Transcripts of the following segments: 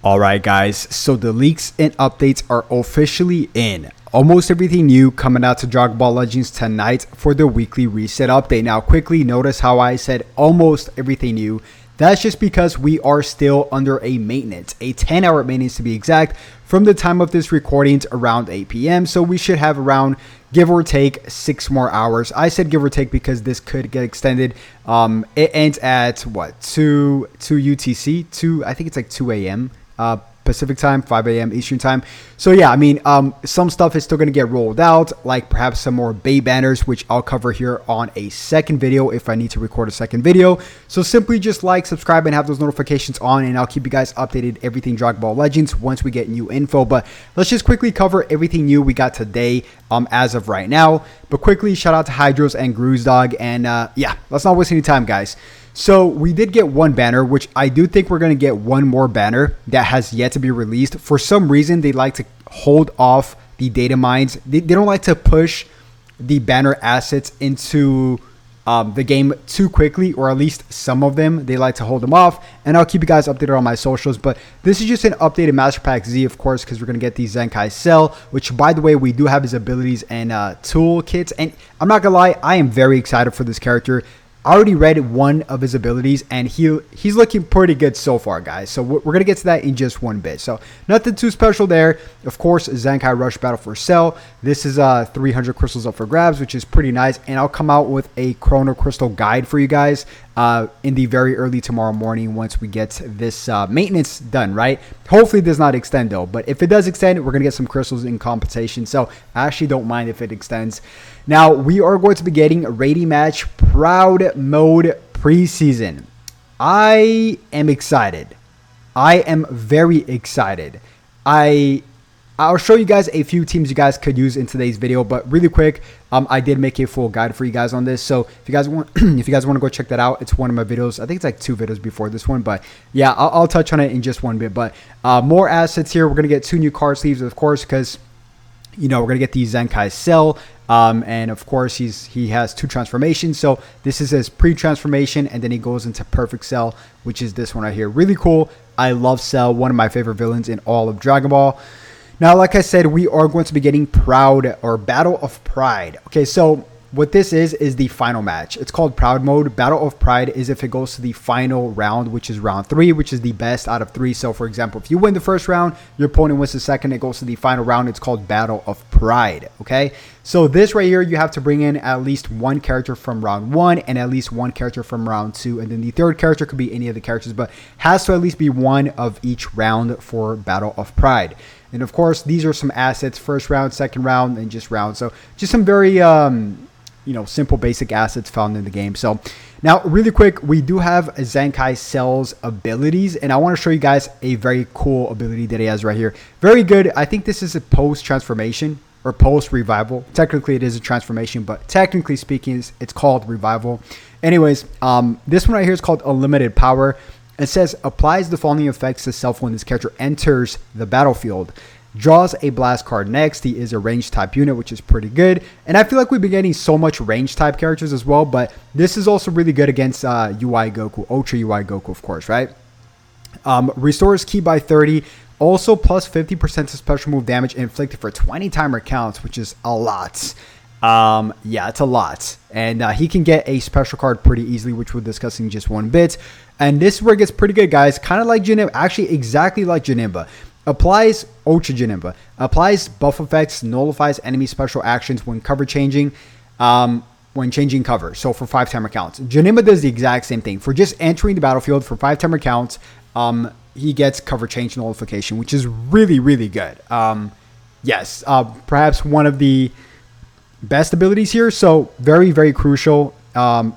Alright guys, so the leaks and updates are officially in. Almost everything new coming out to Dragon Ball Legends tonight for the weekly reset update. Now quickly notice how I said almost everything new. That's just because we are still under a maintenance, a 10-hour maintenance to be exact, from the time of this recording to around 8 p.m. So we should have around, give or take, 6 more hours. I said give or take because this could get extended. It ends at what, 2 UTC, 2, I think it's like 2 a.m. Pacific time, 5 a.m. Eastern time. So yeah, I mean, some stuff is still going to get rolled out, like perhaps some more bait banners, which I'll cover here on a second video if I need to record a second video. So simply just like, subscribe, and have those notifications on, and I'll keep you guys updated everything Dragon Ball Legends once we get new info. But let's just quickly cover everything new we got today as of right now. But quickly, shout out to Hydros and Grooze Dog, and yeah, let's not waste any time, guys. So we did get one banner, which I do think we're going to get one more banner that has yet to be released. For some reason, they like to hold off the data mines. They don't like to push the banner assets into the game too quickly, or at least some of them. They like to hold them off, and I'll keep you guys updated on my socials. But this is just an updated Master Pack Z, of course, because we're going to get the Zenkai Cell, which, by the way, we do have his abilities and toolkits. And I'm not going to lie, I am very excited for this character. I already read one of his abilities, and he's looking pretty good so far, guys. So we're going to get to that in just one bit. So nothing too special there. Of course, Zenkai Rush Battle for Cell. This is 300 crystals up for grabs, which is pretty nice. And I'll come out with a Chrono Crystal guide for you guys in the very early tomorrow morning once we get this maintenance done, right? Hopefully it does not extend, though. But if it does extend, we're going to get some crystals in compensation. So I actually don't mind if it extends. Now, we are going to be getting a rating match Proud Mode preseason. I am excited. I am very excited. I'll show you guys a few teams you guys could use in today's video, but really quick, I did make a full guide for you guys on this. So if you guys want, if you guys want to go check that out, it's one of my videos. I think it's like 2 videos before this one, but yeah, I'll touch on it in just one bit. But more assets here. We're gonna get 2 new card sleeves, of course, because you know we're gonna get the Zenkai Cell. And of course he has 2 transformations. So this is his pre-transformation, and then he goes into Perfect Cell, which is this one right here. Really cool. I love Cell, one of my favorite villains in all of Dragon Ball. Now, like I said, we are going to be getting Proud, or Battle of Pride. Okay, so what this is the final match. It's called Proud Mode. Battle of Pride is if it goes to the final round, which is round 3, which is the best out of 3. So, for example, if you win the first round, your opponent wins the second, it goes to the final round. It's called Battle of Pride, okay? So this right here, you have to bring in at least 1 character from round 1 and at least 1 character from round 2. And then the third character could be any of the characters, but has to at least be 1 of each round for Battle of Pride. And, of course, these are some assets, first round, second round, and just round. So just some very you know, simple basic assets found in the game. So now really quick, we do have Zenkai Cell's abilities, and I want to show you guys a very cool ability that he has right here. Very good. I think this is a post transformation or post revival. Technically it is a transformation, but technically speaking it's called revival. Anyways, this one right here is called Unlimited Power. It says applies the following effects to self when this character enters the battlefield. Draws a blast card next. He is a range type unit, which is pretty good. And I feel like we've been getting so much range type characters as well, but this is also really good against UI Goku, Ultra UI Goku, of course, right? Restores ki by 30. Also plus 50% to special move damage inflicted for 20 timer counts, which is a lot. Yeah, it's a lot. And he can get a special card pretty easily, which we'll discuss in just one bit. And this is where it gets pretty good, guys. Kind of like Janemba. Actually, exactly like Janemba. Applies Ultra Janemba. Applies buff effects. Nullifies enemy special actions when cover changing. When changing cover. So for 5 timer counts. Janemba does the exact same thing. For just entering the battlefield for 5 timer counts, he gets cover change nullification, which is really, really good. Yes, perhaps one of the best abilities here. So very, very crucial.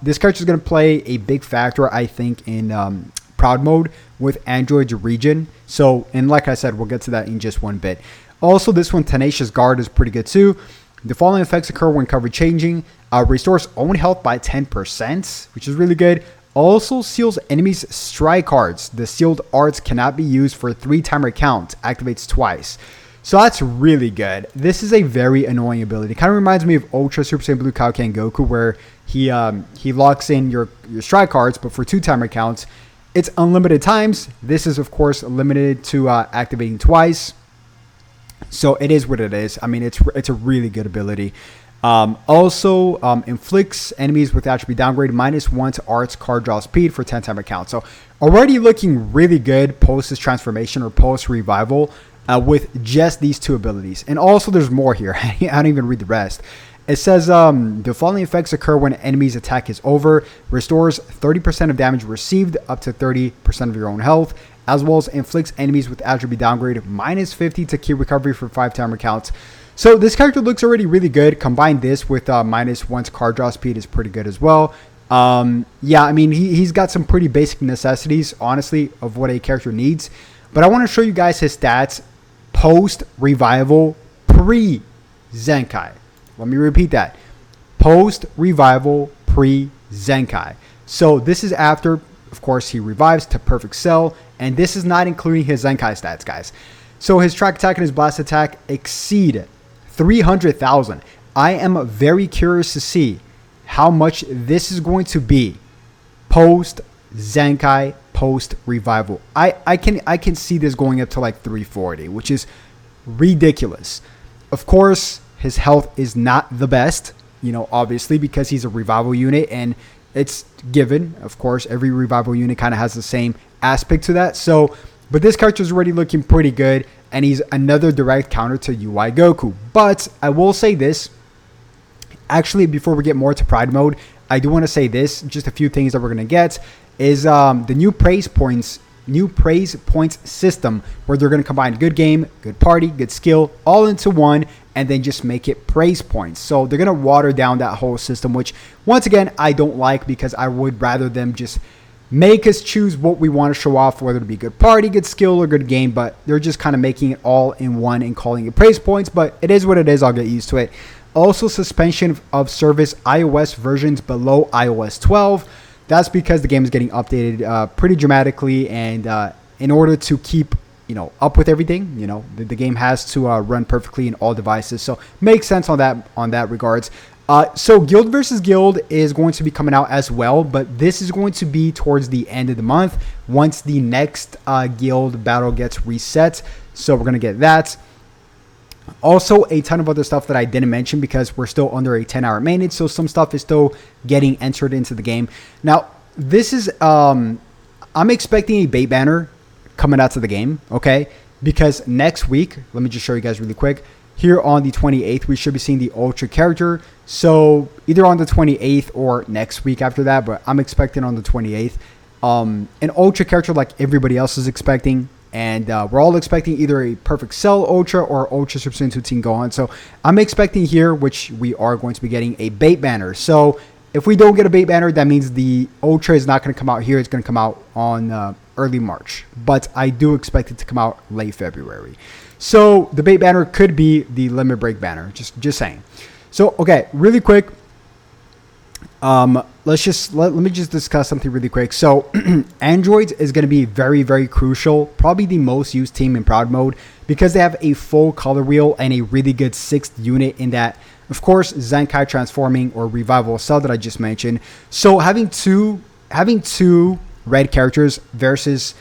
This character is going to play a big factor, I think, in Proud Mode with Android's region. So, and like I said, we'll get to that in just one bit. Also, this one, Tenacious Guard, is pretty good too. The following effects occur when cover changing. Restores own health by 10%, which is really good. Also seals enemies' strike cards. The sealed arts cannot be used for 3 timer count. Activates twice. So that's really good. This is a very annoying ability. Kind of reminds me of Ultra Super Saiyan Blue Kaioken Goku, where he locks in your strike cards, but for 2 timer counts. It's unlimited times. This is, of course, limited to activating twice. So it is what it is. I mean, it's a really good ability. Also, inflicts enemies with attribute downgrade -1 to arts card draw speed for 10 timer count. So already looking really good post this transformation or post revival with just these two abilities. And also there's more here. I don't even read the rest. It says the following effects occur when enemy's attack is over. Restores 30% of damage received up to 30% of your own health, as well as inflicts enemies with attribute downgrade -50 to key recovery for 5 timer counts. So this character looks already really good. Combine this with -1 to card draw speed is pretty good as well. Yeah, I mean, he's got some pretty basic necessities, honestly, of what a character needs. But I want to show you guys his stats post-revival, pre-Zenkai. Let me repeat that. Post-revival, pre-Zenkai. So this is after, of course, he revives to Perfect Cell. And this is not including his Zenkai stats, guys. So his track attack and his blast attack exceed 300,000. I am very curious to see how much this is going to be post Zenkai, post revival. I can see this going up to like 340, which is ridiculous. Of course, his health is not the best, you know, obviously, because he's a revival unit, and it's given, of course, every revival unit kind of has the same aspect to that. So, but this character is already looking pretty good, and he's another direct counter to UI Goku. But I will say this, actually, before we get more to Pride Mode, I do want to say this, just a few things that we're going to get, is the new praise points system, where they're going to combine good game, good party, good skill, all into one, and then just make it praise points. So they're going to water down that whole system, which, once again, I don't like, because I would rather them just make us choose what we want to show off, whether it be good party, good skill, or good game. But they're just kind of making it all in one and calling it praise points. But it is what it is. I'll get used to it. Also, suspension of service iOS versions below iOS 12. That's because the game is getting updated pretty dramatically, and in order to keep, you know, up with everything, you know, the game has to run perfectly in all devices. So makes sense on that regards. So Guild versus Guild is going to be coming out as well, but this is going to be towards the end of the month once the next Guild battle gets reset. So we're going to get that. Also, a ton of other stuff that I didn't mention because we're still under a 10-hour maintenance, so some stuff is still getting entered into the game. Now, this is, I'm expecting a bait banner coming out to the game, okay? Because next week, let me just show you guys really quick. Here on the 28th, we should be seeing the Ultra character. So either on the 28th or next week after that, but I'm expecting on the 28th. An Ultra character like everybody else is expecting. And we're all expecting either a Perfect Cell Ultra or Ultra Super Saiyan 2 Teen Gohan. So I'm expecting here, which we are going to be getting, a bait banner. So if we don't get a bait banner, that means the Ultra is not going to come out here. It's going to come out on early March. But I do expect it to come out late February. So the bait banner could be the limit break banner. Just saying. So, okay, really quick. Let me just discuss something really quick. So Androids is going to be very, very crucial, probably the most used team in Proud Mode, because they have a full color wheel and a really good 6th unit in that, of course, Zenkai transforming or revival cell that I just mentioned. So having two red characters versus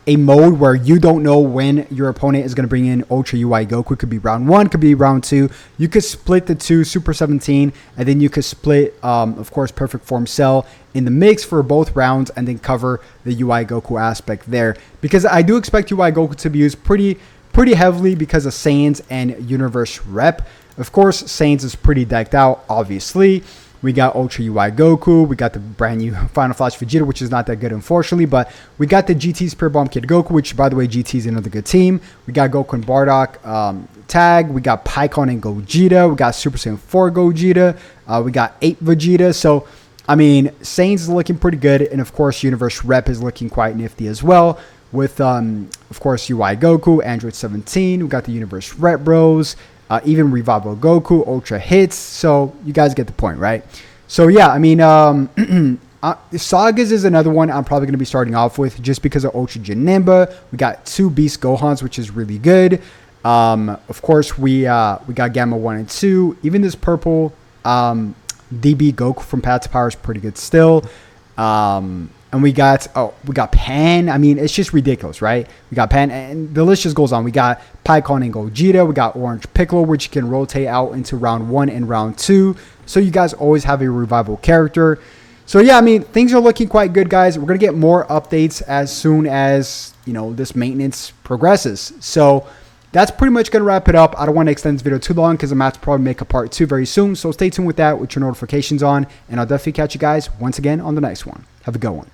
a mode where you don't know when your opponent is going to bring in Ultra UI Goku. Could be round 1, could be round 2. You could split the two, Super 17, and then you could split, of course, Perfect Form Cell in the mix for both rounds, and then cover the UI Goku aspect there. Because I do expect UI Goku to be used pretty heavily because of Saiyans and Universe Rep. Of course, Saiyans is pretty decked out, obviously. We got Ultra UI Goku. We got the brand new Final Flash Vegeta, which is not that good, unfortunately. But we got the GT Spirit Bomb Kid Goku, which, by the way, GT is another good team. We got Goku and Bardock tag. We got Pikkon and Gogeta. We got Super Saiyan 4 Gogeta. We got 8 Vegeta. So, I mean, Saiyans is looking pretty good. And, of course, Universe Rep is looking quite nifty as well. With, of course, UI Goku, Android 17. We got the Universe Rep Bros. Even Revival Goku, Ultra Hits. So you guys get the point, right? So yeah, I mean, Sagas is another one I'm probably going to be starting off with just because of Ultra Janemba. We got 2 Beast Gohans, which is really good. Of course, we got Gamma 1 and 2. Even this purple DB Goku from Path to Power is pretty good still. And And we got Pan. I mean, it's just ridiculous, right? We got Pan, and the list just goes on. We got Pikkon and Gogeta. We got Orange Piccolo, which you can rotate out into round 1 and round 2. So you guys always have a revival character. So yeah, I mean, things are looking quite good, guys. We're going to get more updates as soon as, this maintenance progresses. So that's pretty much going to wrap it up. I don't want to extend this video too long because I'm about to probably make a part 2 very soon. So stay tuned with that with your notifications on. And I'll definitely catch you guys once again on the next one. Have a good one.